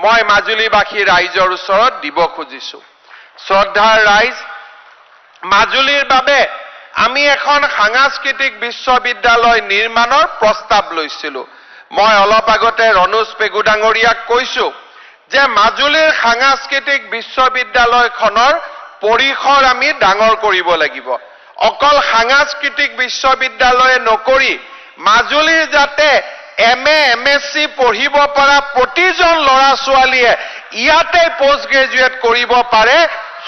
মই মাজুলীবাসী ৰাইজৰ ওচৰত দিব খুজিছো। শ্ৰদ্ধাৰ ৰাইজ, মাজুলীৰ বাবে আমি এখন সাংস্কৃতিক বিশ্ববিদ্যালয় নিৰ্মাণৰ প্ৰস্তাৱ লৈছিলো। মই অলপ আগতে ৰণোজ পেগু ডাঙৰীয়াক কৈছো যে মাজুলীৰ সাংস্কৃতিক বিশ্ববিদ্যালয়খনৰ পৰিসৰ আমি ডাঙৰ কৰিব লাগিব। অকল সাংস্কৃতিক বিশ্ববিদ্যালয়ে নকৰি মাজুলীৰ যাতে MA MSc পঢ়িব পৰা প্ৰতিজন ল'ৰা ছোৱালীয়ে ইয়াতে পোষ্ট গ্ৰেজুৱেট কৰিব পাৰে,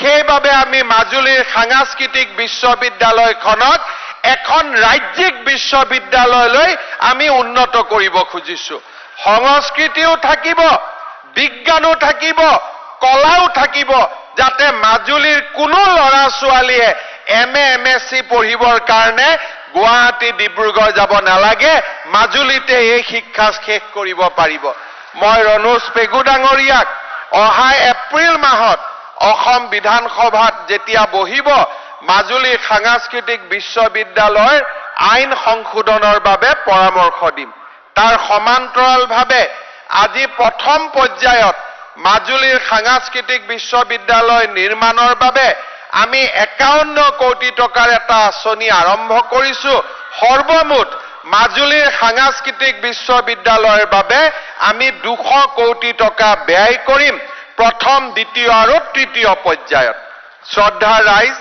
সেইবাবে আমি মাজুলীৰ সাংস্কৃতিক বিশ্ববিদ্যালয়খনক এখন ৰাজ্যিক বিশ্ববিদ্যালয়লৈ আমি উন্নত কৰিব খুজিছো। সংস্কৃতিও থাকিব, বিজ্ঞানো থাকিব, কলাও থাকিব, যাতে মাজুলীৰ কোনো ল'ৰা ছোৱালীয়ে MA MSc পঢ়িবৰ কাৰণে গুৱাহাটী ডিব্ৰুগড় যাব নালাগে, মাজুলীতে এই শিক্ষা শেষ কৰিব পাৰিব। মই ৰণোজ পেগু ডাঙৰীয়াক অহা এপ্ৰিল মাহত অসম বিধানসভাত যেতিয়া বহিব মাজুলী সাংস্কৃতিক বিশ্ববিদ্যালয়ৰ আইন সংশোধনৰ বাবে পৰামৰ্শ দিম। তাৰ সমান্তৰালভাৱে আজি প্ৰথম পৰ্যায়ত মাজুলীৰ সাংস্কৃতিক বিশ্ববিদ্যালয় নিৰ্মাণৰ বাবে আমি 51 কোটি টকাৰ এটা আঁচনি আৰম্ভ কৰিছো। সৰ্বমুঠ মাজুলীৰ সাংস্কৃতিক বিশ্ববিদ্যালয়ৰ বাবে আমি 200 কোটি টকা ব্যয় কৰিম প্ৰথম, দ্বিতীয় আৰু তৃতীয় পৰ্যায়ত। শ্ৰদ্ধা ৰাইজ,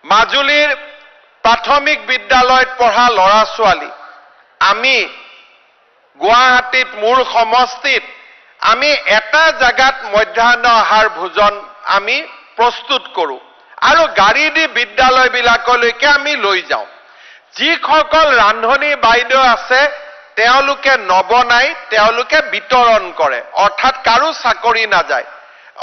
মাজুলীৰ প্ৰাথমিক বিদ্যালয়ত পঢ়া ল'ৰা ছোৱালী আমি গুৱাহাটীত মোৰ সমষ্টিত আমি এটা জাগাত মধ্যাহ্ন আহাৰ ভোজন আমি প্ৰস্তুত কৰো আৰু গাড়ী দি বিদ্যালয়বিলাকলৈকে আমি লৈ যাওঁ। যিসকল ৰান্ধনী বাইদেউ আছে তেওঁলোকে নবনাই, তেওঁলোকে বিতৰণ কৰে, অৰ্থাৎ কাৰো চাকৰি নাযায়।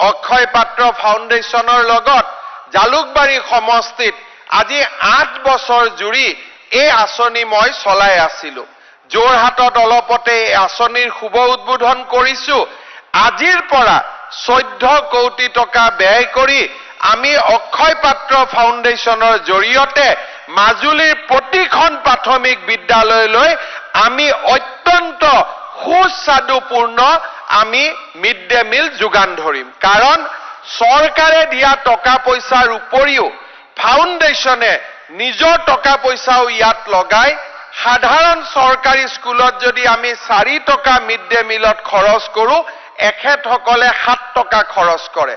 অক্ষয় পাত্ৰ ফাউণ্ডেশ্যনৰ লগত জালুকবাৰী সমষ্টিত আজি 8 বছৰ জুৰি এই আঁচনি মই চলাই আছিলো। যোৰহাটত অলপতে এই আঁচনিৰ শুভ উদ্বোধন কৰিছো। আজিৰ পৰা 14 কোটি টকা ব্যয় কৰি আমি অক্ষয় পাত্ৰ ফাউণ্ডেশ্যনৰ জৰিয়তে মাজুলীৰ প্ৰতিখন প্ৰাথমিক বিদ্যালয়লৈ আমি অত্যন্ত সুস্বাদুপূৰ্ণ আমি মিড ডে মিল যোগান ধৰিম। কাৰণ চৰকাৰে দিয়া টকা পইচাৰ উপৰিও ফাউণ্ডেশ্যনে নিজৰ টকা পইচাও ইয়াত লগাই সাধাৰণ চৰকাৰী স্কুলত যদি আমি 4 টকা মিড ডে মিলত খৰচ কৰো, এখেতসকলে 7 টকা খৰচ কৰে।